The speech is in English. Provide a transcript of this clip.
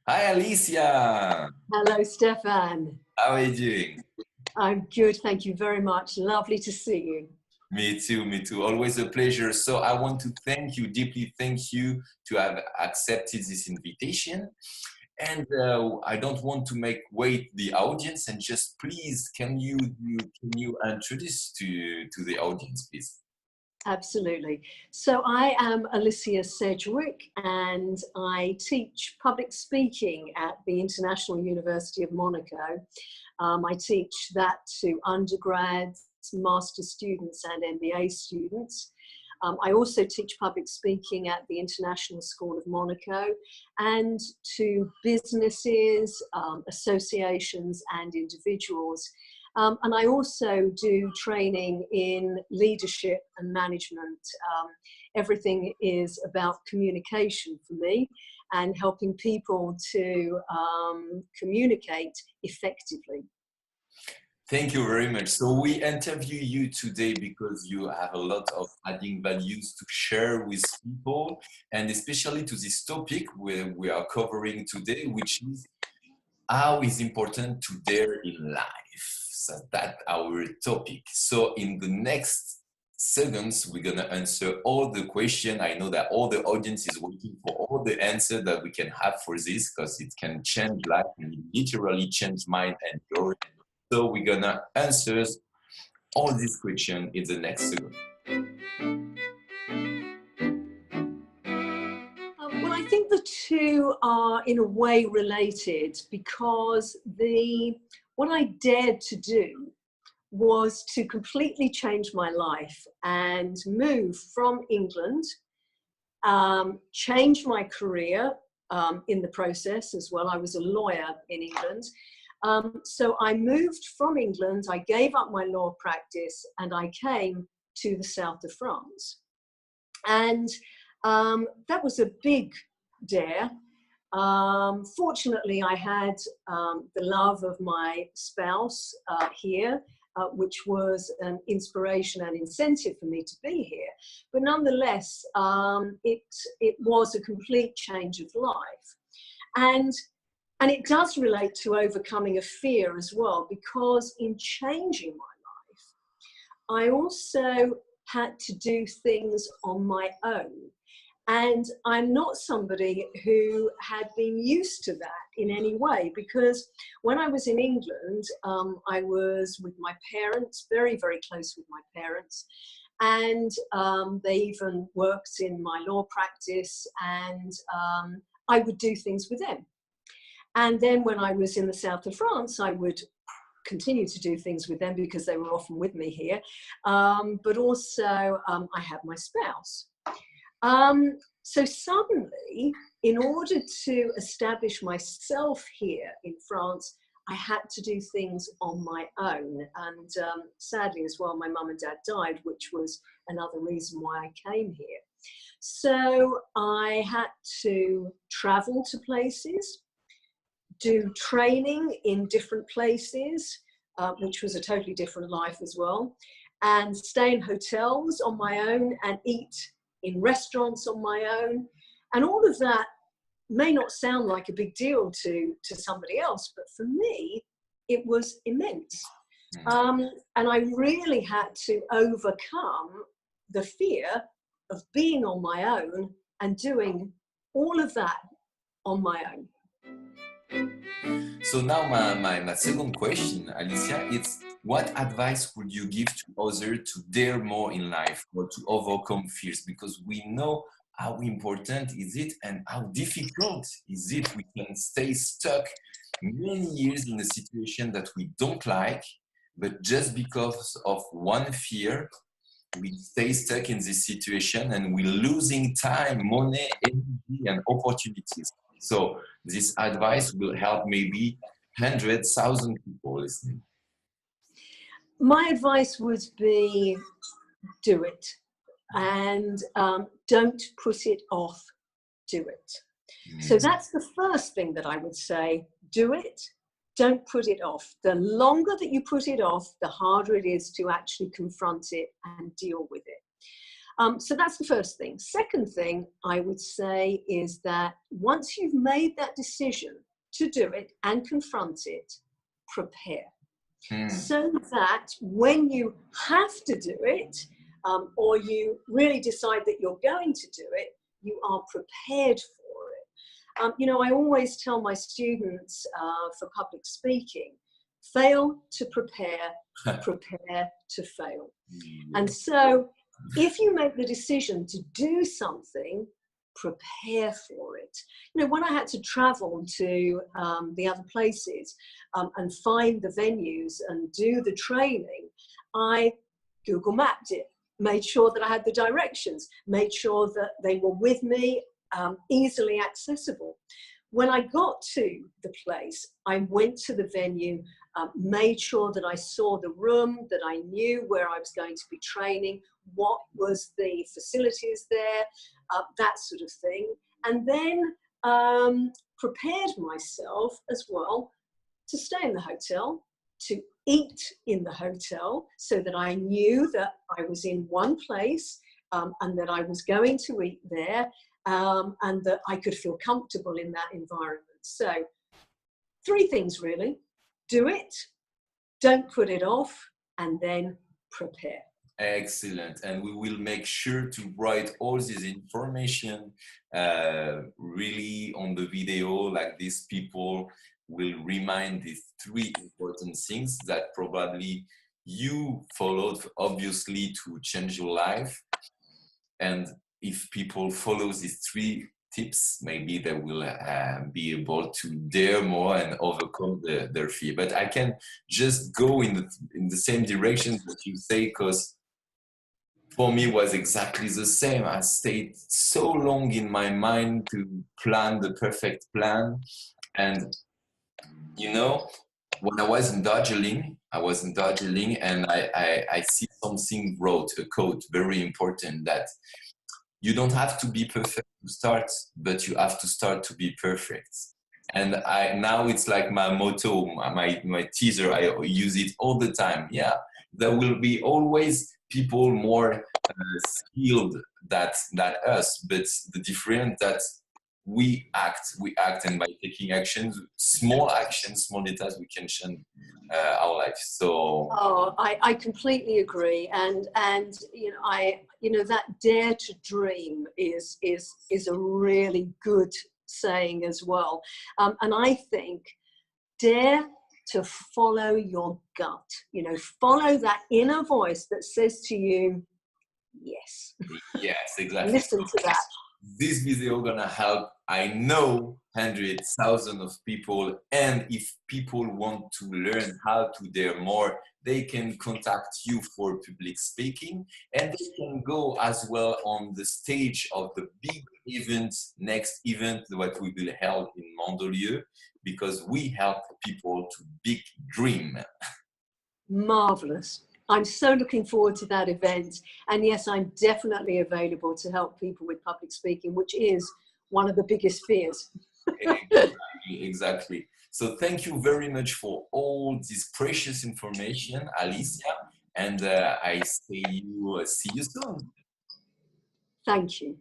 Hi, Alicia. Hello, Stefan. How are you doing? I'm good, thank you very much. Lovely to see you. Me too, me too. Always a pleasure. So I want to thank you, deeply thank you to have accepted this invitation. And I don't want to make wait the audience, and just please, can you introduce to the audience, please? Absolutely. So I am Alicia 𝐸𝐴, and I teach public speaking at the International University of Monaco. I teach that to undergrads, master students and MBA students. I also teach public speaking at the International School of Monaco and to businesses, associations and individuals. And I also do training in leadership and management. Everything is about communication for me and helping people to communicate effectively. Thank you very much. So we interview you today because you have a lot of adding values to share with people, and especially to this topic where we are covering today, which is how is important to dare in life. So that's our topic. So in the next seconds, we're gonna answer all the questions. I know that all the audience is waiting for all the answers that we can have for this, because it can change life and it literally change mine and yours. So we're gonna answer all these questions in the next second. Well, I think the two are in a way related, because what I dared to do was to completely change my life and move from England, change my career in the process as well. I was a lawyer in England. So I moved from England, I gave up my law practice, and I came to the south of France. And that was a big dare. Fortunately, I had the love of my spouse here, which was an inspiration and incentive for me to be here. But nonetheless, it was a complete change of life. And it does relate to overcoming a fear as well, because in changing my life, I also had to do things on my own. And I'm not somebody who had been used to that in any way, because when I was in England, I was with my parents, very, very close with my parents. And they even worked in my law practice, and I would do things with them. And then when I was in the south of France, I would continue to do things with them because they were often with me here. But also I had my spouse. So suddenly, in order to establish myself here in France, I had to do things on my own. And sadly as well, my mum and dad died, which was another reason why I came here. So I had to travel to places, do training in different places, which was a totally different life as well, and stay in hotels on my own and eat in restaurants on my own. And all of that may not sound like a big deal to somebody else, but for me, it was immense. And I really had to overcome the fear of being on my own and doing all of that on my own. So now my second question, Alicia, is what advice would you give to others to dare more in life or to overcome fears? Because we know how important is it and how difficult is it. We can stay stuck many years in a situation that we don't like, but just because of one fear, we stay stuck in this situation and we're losing time, money, energy, and opportunities. So this advice will help maybe 100,000 people listening. My advice would be do it, and don't put it off, do it. So that's the first thing that I would say, do it, don't put it off. The longer that you put it off, the harder it is to actually confront it and deal with it. So that's the first thing. Second thing I would say is that once you've made that decision to do it and confront it, prepare. So that when you have to do it, or you really decide that you're going to do it, you are prepared for it. You know, I always tell my students for public speaking, fail to prepare, prepare to fail. And so if you make the decision to do something, prepare for it. You know, when I had to travel to the other places and find the venues and do the training, I Google mapped it, made sure that I had the directions, made sure that they were with me, easily accessible. When I got to the place, I went to the venue, made sure that I saw the room, that I knew where I was going to be training, what was the facilities there, that sort of thing. And then prepared myself as well to stay in the hotel, to eat in the hotel, so that I knew that I was in one place and that I was going to eat there, and that I could feel comfortable in that environment. So 3 things really: do it, don't put it off, and then prepare. Excellent. And we will make sure to write all this information really on the video, like these people will remind these 3 important things that probably you followed, obviously, to change your life. And if people follow these 3 tips, maybe they will be able to dare more and overcome their fear. But I can just go in the same direction that you say, because for me was exactly the same. I stayed so long in my mind to plan the perfect plan. And, you know, when I was in 𝐲𝐾, and I see something wrote, a quote, very important, that you don't have to be perfect to start, but you have to start to be perfect. And now it's like my motto, my teaser, I use it all the time. Yeah, there will be always people more skilled than us, but the difference that we act, and by taking actions, small details, we can change our life. So I completely agree, and you know that dare to dream is a really good saying as well, and I think dare to follow your gut. You know, follow that inner voice that says to you, yes. Yes, exactly. Listen to that. This video gonna help, I know, hundreds, thousands of people. And if people want to learn how to dare more, they can contact you for public speaking, and they can go as well on the stage of the big event, next event, what we will hold in Mandelieu, because we help people to big dream. Marvelous. I'm so looking forward to that event. And yes, I'm definitely available to help people with public speaking, which is one of the biggest fears. Exactly. So thank you very much for all this precious information, Alicia. And I see you soon. Thank you.